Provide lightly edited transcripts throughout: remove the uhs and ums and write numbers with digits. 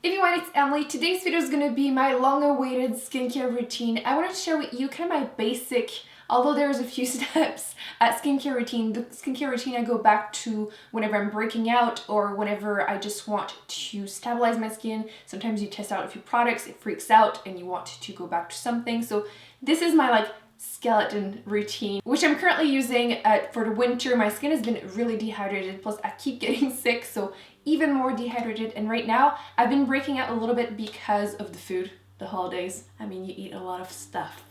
If you want, it's Emily. Today's video is going to be my long-awaited skincare routine. I wanted to share with you kind of my basic, although there's a few steps, skincare routine. The skincare routine I go back to whenever I'm breaking out or whenever I just want to stabilize my skin. Sometimes you test out a few products, it freaks out, and you want to go back to something. So this is my skeleton routine, which I'm currently using for the winter. My skin has been really dehydrated, plus I keep getting sick, so even more dehydrated. And right now I've been breaking out a little bit because of the food, the holidays. I mean, you eat a lot of stuff.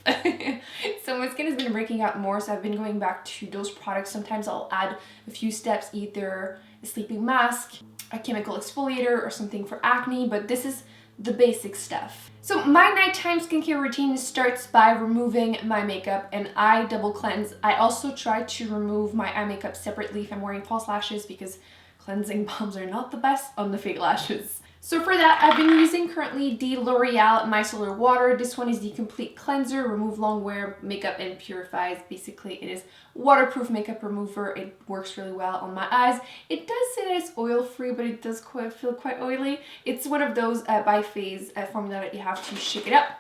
So my skin has been breaking out more, so I've been going back to those products. Sometimes I'll add a few steps, either a sleeping mask, a chemical exfoliator, or something for acne, but this is the basic stuff. So my nighttime skincare routine starts by removing my makeup, and I double cleanse. I also try to remove my eye makeup separately if I'm wearing false lashes, because cleansing balms are not the best on the fake lashes. So for that, I've been using currently the L'Oreal Micellar Water. This one is the Complete Cleanser, remove long wear makeup and purifies. Basically, it is waterproof makeup remover. It works really well on my eyes. It does say that it's oil free, but it does feel quite oily. It's one of those by phase formula that you have to shake it up,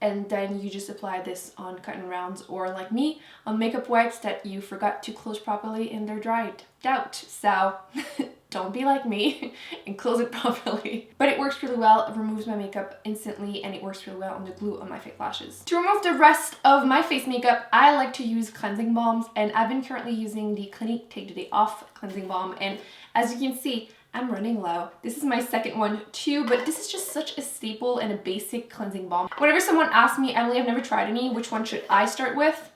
and then you just apply this on cotton rounds, or like me, on makeup wipes that you forgot to close properly and they're dried out. So don't be like me and close it properly. But it works really well, it removes my makeup instantly, and it works really well on the glue on my fake lashes. To remove the rest of my face makeup, I like to use cleansing balms, and I've been currently using the Clinique Take the Day Off cleansing balm, and as you can see, I'm running low. This is my second one too, but this is just such a staple and a basic cleansing balm. Whenever someone asks me, Emily, I've never tried any, which one should I start with?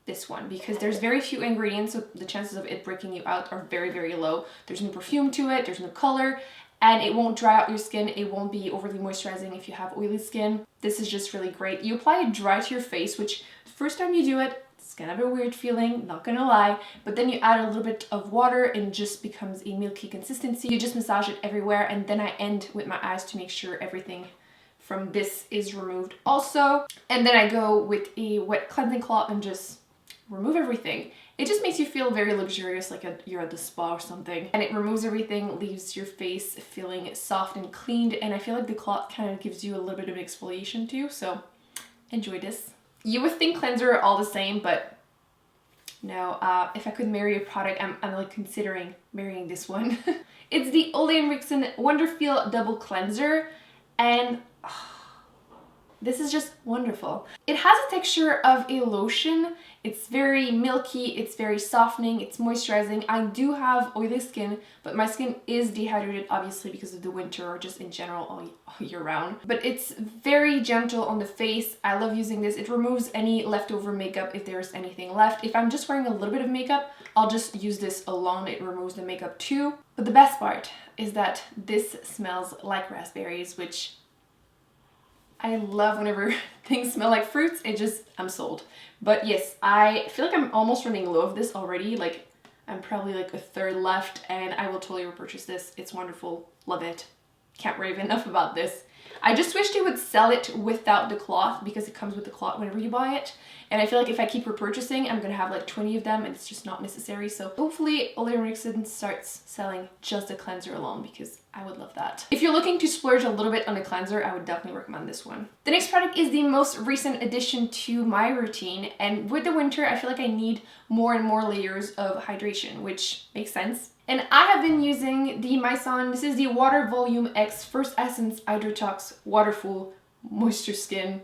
This one, because there's very few ingredients, so the chances of it breaking you out are very, very low. There's no perfume to it, there's no color, and it won't dry out your skin. It won't be overly moisturizing if you have oily skin. This is just really great. You apply it dry to your face, which the first time you do it, it's kind of a weird feeling, not gonna lie, but then you add a little bit of water and it just becomes a milky consistency. You just massage it everywhere, and then I end with my eyes to make sure everything from this is removed also. And then I go with a wet cleansing cloth and just remove everything. It just makes you feel very luxurious, like you're at the spa or something. And it removes everything, leaves your face feeling soft and cleaned, and I feel like the cloth kind of gives you a little bit of exfoliation too, so enjoy this. You would think cleanser are all the same, but no, if I could marry a product, I'm like considering marrying this one. It's the Henriksen Wonderfeel Double Cleanser, and this is just wonderful. It has a texture of a lotion. It's very milky, it's very softening, it's moisturizing. I do have oily skin, but my skin is dehydrated, obviously, because of the winter or just in general all year round. But it's very gentle on the face. I love using this. It removes any leftover makeup if there's anything left. If I'm just wearing a little bit of makeup, I'll just use this alone. It removes the makeup too. But the best part is that this smells like raspberries, which I love whenever things smell like fruits. I'm sold. But yes, I feel like I'm almost running low of this already. Like, I'm probably like a third left, and I will totally repurchase this. It's wonderful. Love it. Can't rave enough about this. I just wish they would sell it without the cloth, because it comes with the cloth whenever you buy it. And I feel like if I keep repurchasing, I'm gonna have like 20 of them, and it's just not necessary. So hopefully Henriksen starts selling just a cleanser alone, because I would love that. If you're looking to splurge a little bit on a cleanser, I would definitely recommend this one. The next product is the most recent addition to my routine, and with the winter, I feel like I need more and more layers of hydration, which makes sense. And I have been using the Mizon. This is the Water Volume X First Essence Hydra Waterful Moisture Skin.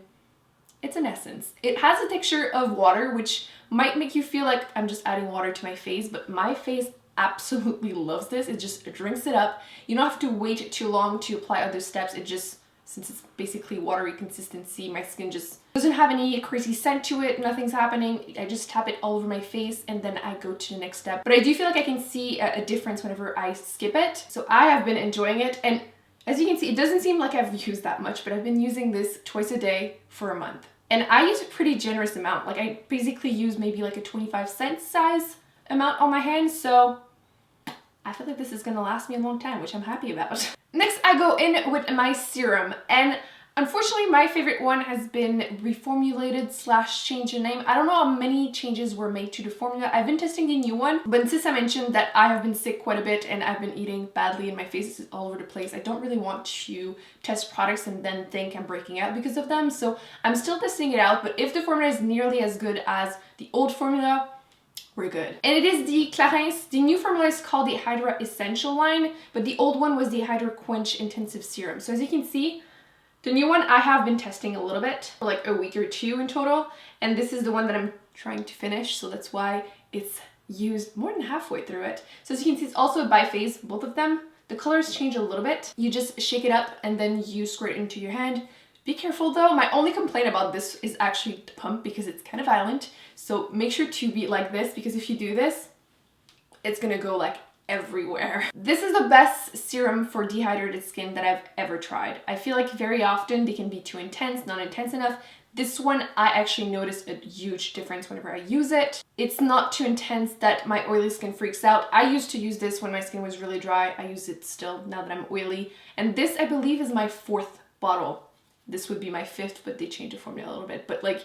It's an essence. It has a texture of water, which might make you feel like I'm just adding water to my face, but my face absolutely loves this. It just drinks it up. You don't have to wait too long to apply other steps. It just, since it's basically watery consistency, my skin just doesn't have any crazy scent to it. Nothing's happening. I just tap it all over my face, and then I go to the next step. But I do feel like I can see a difference whenever I skip it. So I have been enjoying it, and as you can see, it doesn't seem like I've used that much, but I've been using this twice a day for a month. And I use a pretty generous amount. Like, I basically use maybe like a 25-cent size amount on my hands, so I feel like this is gonna last me a long time, which I'm happy about. Next, I go in with my serum, and Unfortunately, my favorite one has been reformulated / change in name. I don't know how many changes were made to the formula. I've been testing the new one, but since I mentioned that I have been sick quite a bit and I've been eating badly and my face is all over the place, I don't really want to test products and then think I'm breaking out because of them. So I'm still testing it out, but if the formula is nearly as good as the old formula, we're good. And it is the Clarins. The new formula is called the Hydra Essential line, but the old one was the HydraQuench Intensive Serum. So as you can see, the new one I have been testing a little bit, for like a week or two in total, and this is the one that I'm trying to finish, so that's why it's used more than halfway through it. So as you can see, it's also a biphase, both of them. The colors change a little bit. You just shake it up and then you squirt it into your hand. Be careful though. My only complaint about this is actually the pump because it's kind of violent. So make sure to be like this, because if you do this, it's gonna go like everywhere. This is the best serum for dehydrated skin that I've ever tried. I feel like very often they can be too intense, not intense enough. This one, I actually noticed a huge difference whenever I use it. It's not too intense that my oily skin freaks out. I used to use this when my skin was really dry. I use it still now that I'm oily. And this, I believe, is my 4th bottle. This would be my 5th, but they changed the formula a little bit. But like,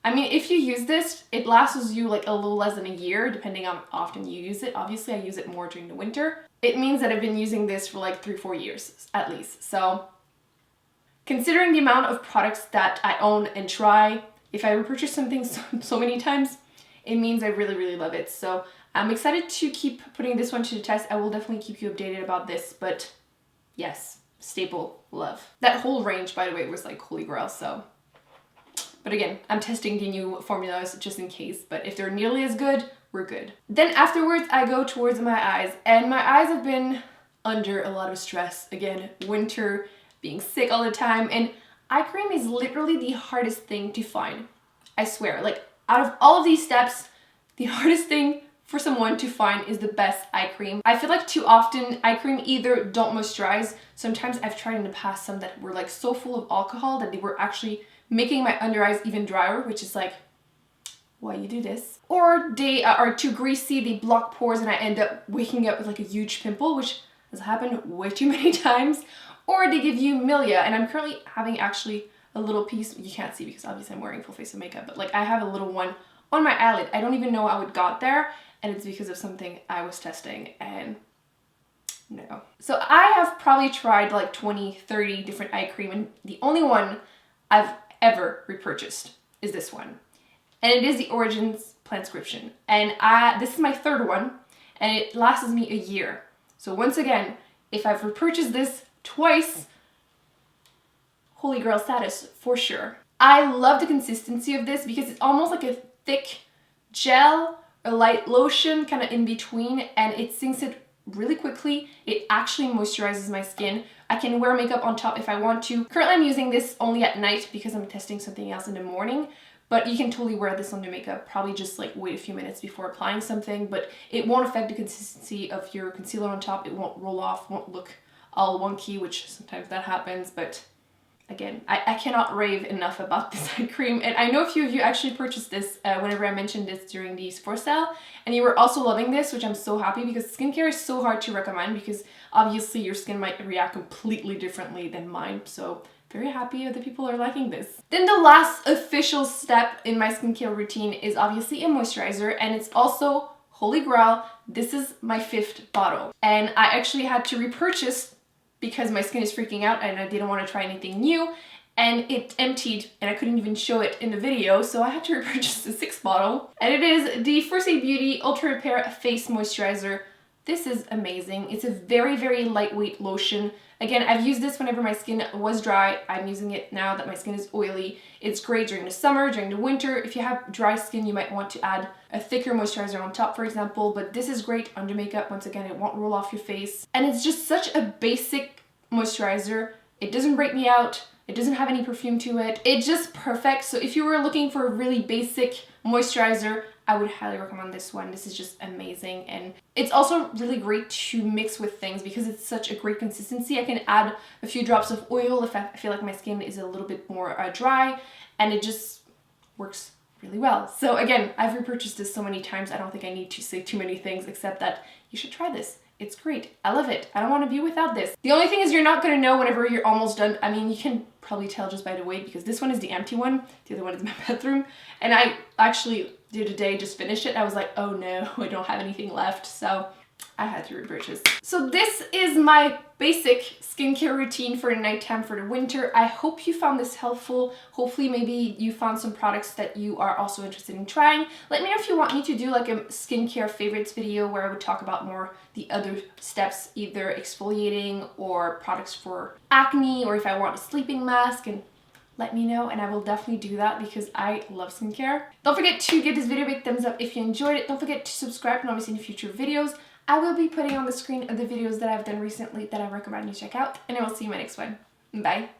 I mean, if you use this, it lasts you like a little less than a year, depending on how often you use it. Obviously, I use it more during the winter. It means that I've been using this for like 3-4 years at least. So considering the amount of products that I own and try, if I repurchase something so many times, it means I really, really love it. So I'm excited to keep putting this one to the test. I will definitely keep you updated about this, but yes, staple love. That whole range, by the way, was like Holy Grail, so. But again, I'm testing the new formulas just in case, but if they're nearly as good, we're good. Then afterwards, I go towards my eyes, and my eyes have been under a lot of stress. Again, winter, being sick all the time, and eye cream is literally the hardest thing to find. I swear, like out of all of these steps, the hardest thing for someone to find is the best eye cream. I feel like too often eye cream either don't moisturize. Sometimes I've tried in the past some that were like so full of alcohol that they were actually making my under eyes even drier, which is like, why you do this? Or they are too greasy, they block pores, and I end up waking up with like a huge pimple, which has happened way too many times. Or they give you milia, and I'm currently having actually a little piece, you can't see because obviously I'm wearing full face of makeup, but like I have a little one on my eyelid. I don't even know how it got there, and it's because of something I was testing, and no. So I have probably tried like 20, 30 different eye cream, and the only one I've ever repurchased is this one. And it is the Origins Plantscription. And this is my 3rd one, and it lasts me a year. So once again, if I've repurchased this twice, Holy Grail status for sure. I love the consistency of this because it's almost like a thick gel, a light lotion kind of in between, and it sinks it really quickly. It actually moisturizes my skin. I can wear makeup on top if I want to. Currently I'm using this only at night because I'm testing something else in the morning, but you can totally wear this under makeup, probably just like wait a few minutes before applying something, but it won't affect the consistency of your concealer on top. It won't roll off, won't look all wonky, which sometimes that happens, but again, I cannot rave enough about this eye cream. And I know a few of you actually purchased this whenever I mentioned this during the Sephora sale, and you were also loving this, which I'm so happy, because skincare is so hard to recommend because obviously your skin might react completely differently than mine. So very happy that people are liking this. Then the last official step in my skincare routine is obviously a moisturizer, and it's also Holy Grail. This is my 5th bottle, and I actually had to repurchase because my skin is freaking out and I didn't want to try anything new, and it emptied and I couldn't even show it in the video, so I had to repurchase the 6th bottle. And it is the First Aid Beauty Ultra Repair Face Moisturizer. This is amazing. It's a very, very lightweight lotion. Again, I've used this whenever my skin was dry. I'm using it now that my skin is oily. It's great during the summer, during the winter. If you have dry skin, you might want to add a thicker moisturizer on top, for example, but this is great under makeup. Once again, it won't roll off your face. And it's just such a basic moisturizer. It doesn't break me out. It doesn't have any perfume to it. It's just perfect. So if you were looking for a really basic moisturizer, I would highly recommend this one. This is just amazing, and it's also really great to mix with things because it's such a great consistency. I can add a few drops of oil if I feel like my skin is a little bit more dry, and it just works really well. So again, I've repurchased this so many times, I don't think I need to say too many things except that you should try this. It's great. I love it. I don't want to be without this. The only thing is you're not going to know whenever you're almost done. I mean, you can probably tell just by the weight because this one is the empty one. The other one is in my bathroom. And I actually did a day, just finished it. I was like, oh no, I don't have anything left. So I had to repurchase. So this is my basic skincare routine for nighttime for the winter. I hope you found this helpful. Hopefully maybe you found some products that you are also interested in trying. Let me know if you want me to do like a skincare favorites video where I would talk about more the other steps, either exfoliating or products for acne, or if I want a sleeping mask, and let me know and I will definitely do that because I love skincare. Don't forget to give this video a big thumbs up if you enjoyed it. Don't forget to subscribe and always see any future videos. I will be putting on the screen the videos that I've done recently that I recommend you check out, and I will see you in my next one. Bye!